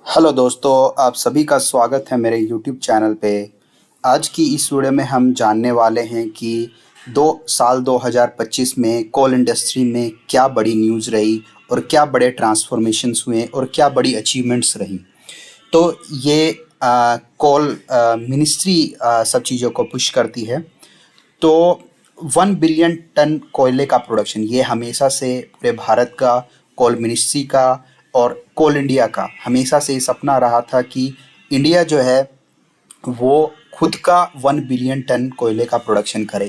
Hello दोस्तों, आप सभी का स्वागत है मेरे यूट्यूब चैनल पे। आज की इस वीडियो में हम जानने वाले हैं कि 2025 में कोल इंडस्ट्री में क्या बड़ी न्यूज़ रही और क्या बड़े ट्रांसफॉर्मेशंस हुए और क्या बड़ी अचीवमेंट्स रही। तो ये कोल मिनिस्ट्री सब चीज़ों को पुश करती है। तो 1 बिलियन टन कोयले का प्रोडक्शन ये हमेशा से पूरे भारत का, कोल मिनिस्ट्री का और कोल इंडिया का हमेशा से ये सपना रहा था कि इंडिया जो है वो खुद का 1 बिलियन टन कोयले का प्रोडक्शन करे।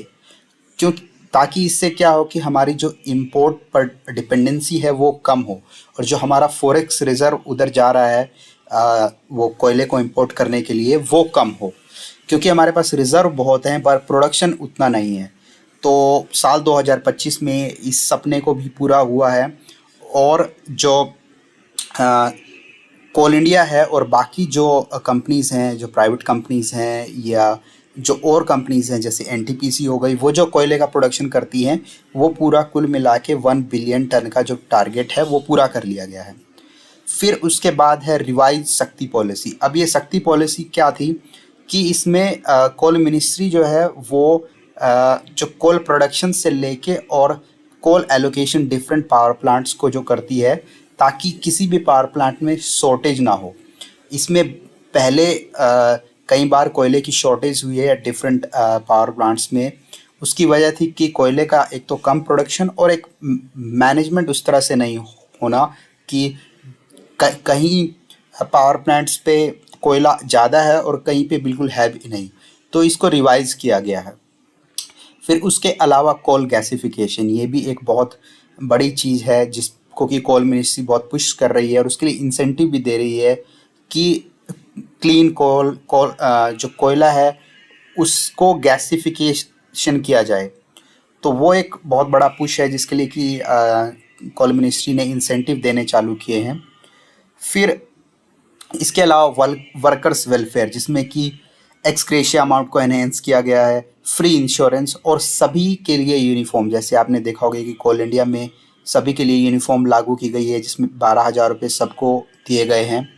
क्यों? ताकि इससे क्या हो कि हमारी जो इंपोर्ट पर डिपेंडेंसी है वो कम हो और जो हमारा फॉरेक्स रिजर्व उधर जा रहा है वो कोयले को इंपोर्ट करने के लिए वो कम हो। क्योंकि हमारे पास रिजर्व बहुत हैं पर प्रोडक्शन उतना नहीं है। तो साल 2025 में इस सपने को भी पूरा हुआ है। और जो कोल इंडिया है और बाकी जो कंपनीज़ हैं, जो प्राइवेट कंपनीज़ हैं या जो और कंपनीज़ हैं जैसे एनटीपीसी हो गई, वो जो कोयले का प्रोडक्शन करती हैं वो पूरा कुल मिला के 1 बिलियन टन का जो टारगेट है वो पूरा कर लिया गया है। फिर उसके बाद है रिवाइज शक्ति पॉलिसी। अब ये शक्ति पॉलिसी क्या थी कि इसमें कोल मिनिस्ट्री जो है वो जो कोल प्रोडक्शन से लेके और कोल एलोकेशन डिफरेंट पावर प्लांट्स को जो करती है ताकि किसी भी पावर प्लांट में शॉर्टेज ना हो। इसमें पहले कई बार कोयले की शॉर्टेज हुई है डिफरेंट पावर प्लांट्स में। उसकी वजह थी कि कोयले का एक तो कम प्रोडक्शन और एक मैनेजमेंट उस तरह से नहीं होना कि कहीं पावर प्लांट्स पे कोयला ज़्यादा है और कहीं पे बिल्कुल है भी नहीं। तो इसको रिवाइज़ किया गया है। फिर उसके अलावा कोल गैसिफिकेशन ये भी एक बहुत बड़ी चीज़ है जिसको कि कोल मिनिस्ट्री बहुत पुश कर रही है और उसके लिए इंसेंटिव भी दे रही है कि क्लीन कोल जो कोयला है उसको गैसिफिकेशन किया जाए। तो वो एक बहुत बड़ा पुश है जिसके लिए कि कोल मिनिस्ट्री ने इंसेंटिव देने चालू किए हैं। फिर इसके अलावा वर्कर्स वेलफेयर जिसमें कि एक्सक्रेशिया अमाउंट को एनहेंस किया गया है, फ्री इंश्योरेंस और सभी के लिए यूनिफॉर्म। जैसे आपने देखा होगा कि कोल इंडिया में सभी के लिए यूनिफॉर्म लागू की गई है जिसमें 12,000 रुपये सबको दिए गए हैं।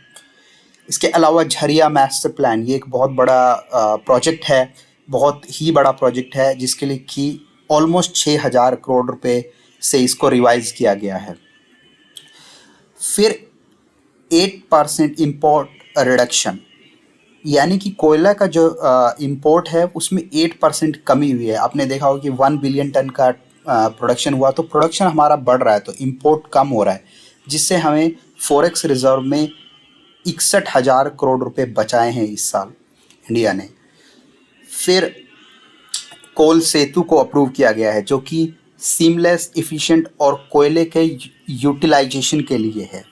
इसके अलावा झरिया मास्टर प्लान ये एक बहुत बड़ा प्रोजेक्ट है, बहुत ही बड़ा प्रोजेक्ट है जिसके लिए कि ऑलमोस्ट 6,000 करोड़ रुपए से इसको रिवाइज किया गया है। फिर 8% इम्पोर्ट रिडक्शन यानी कि कोयला का जो इंपोर्ट है उसमें 8% कमी हुई है। आपने देखा होगा कि 1 बिलियन टन का प्रोडक्शन हुआ तो प्रोडक्शन हमारा बढ़ रहा है तो इंपोर्ट कम हो रहा है, जिससे हमें फॉरेक्स रिजर्व में 61,000 करोड़ रुपए बचाए हैं इस साल इंडिया ने। फिर कोल सेतु को अप्रूव किया गया है जो कि सीमलेस, इफ़िशिएंट और कोयले के यूटिलाइजेशन के लिए है।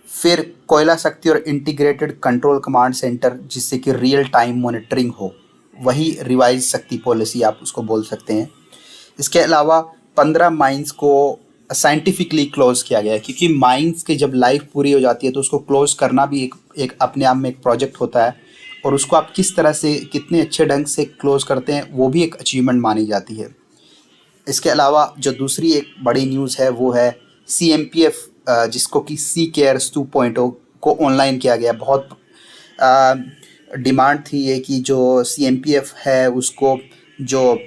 फिर कोयला शक्ति और इंटीग्रेटेड कंट्रोल कमांड सेंटर जिससे कि रियल टाइम मॉनिटरिंग हो, वही रिवाइज शक्ति पॉलिसी आप उसको बोल सकते हैं। इसके अलावा 15 माइंस को साइंटिफिकली क्लोज किया गया है क्योंकि माइंस की जब लाइफ पूरी हो जाती है तो उसको क्लोज करना भी एक अपने आप में एक प्रोजेक्ट होता है और उसको आप किस तरह से कितने अच्छे ढंग से क्लोज करते हैं वो भी एक अचीवमेंट मानी जाती है। इसके अलावा जो दूसरी एक बड़ी न्यूज़ है वो है CMPF जिसको कि सी केयर्स 2.0 को ऑनलाइन किया गया। बहुत डिमांड थी ये कि जो CMPF है उसको जो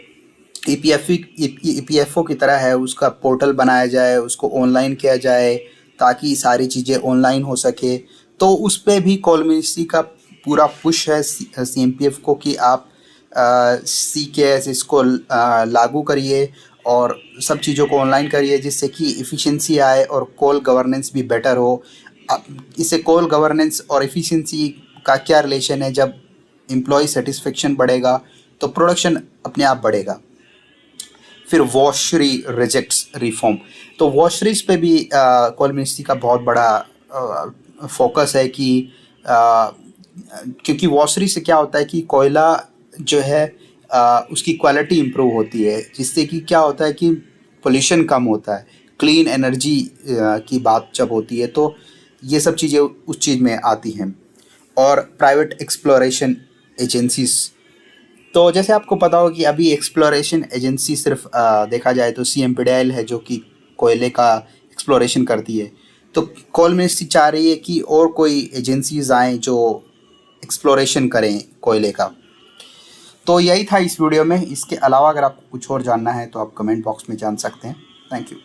EPFO की तरह है उसका पोर्टल बनाया जाए, उसको ऑनलाइन किया जाए ताकि सारी चीज़ें ऑनलाइन हो सके। तो उस पर भी कोल मिनिस्ट्री का पूरा पुश है CMPF को कि आप CKS इसको लागू करिए और सब चीज़ों को ऑनलाइन करिए जिससे कि इफ़िशिएंसी आए और कोल गवर्नेंस भी बेटर हो। इससे कोल गवर्नेंस और इफ़िशिएंसी का क्या रिलेशन है? जब एम्प्लॉय सेटिस्फेक्शन बढ़ेगा तो प्रोडक्शन अपने आप बढ़ेगा। फिर वॉशरी रिजेक्ट्स रिफॉर्म, तो वॉशरीज पे भी कोल मिनिस्ट्री का बहुत बड़ा फोकस है कि क्योंकि वॉशरी से क्या होता है कि कोयला जो है उसकी क्वालिटी इम्प्रूव होती है जिससे कि क्या होता है कि पोल्यूशन कम होता है, क्लीन एनर्जी की बात जब होती है तो ये सब चीज़ें उस चीज़ में आती हैं। और प्राइवेट एक्सप्लोरेशन एजेंसीज, तो जैसे आपको पता हो कि अभी एक्सप्लोरेशन एजेंसी सिर्फ देखा जाए तो CMPDL है जो कि कोयले का एक्सप्लोरेशन करती है। तो कोल मिनिस्ट्री चाह रही है कि और कोई एजेंसीज आएँ जो एक्सप्लोरेशन करें कोयले का। तो यही था इस वीडियो में। इसके अलावा अगर आपको कुछ और जानना है तो आप कमेंट बॉक्स में जान सकते हैं। Thank you.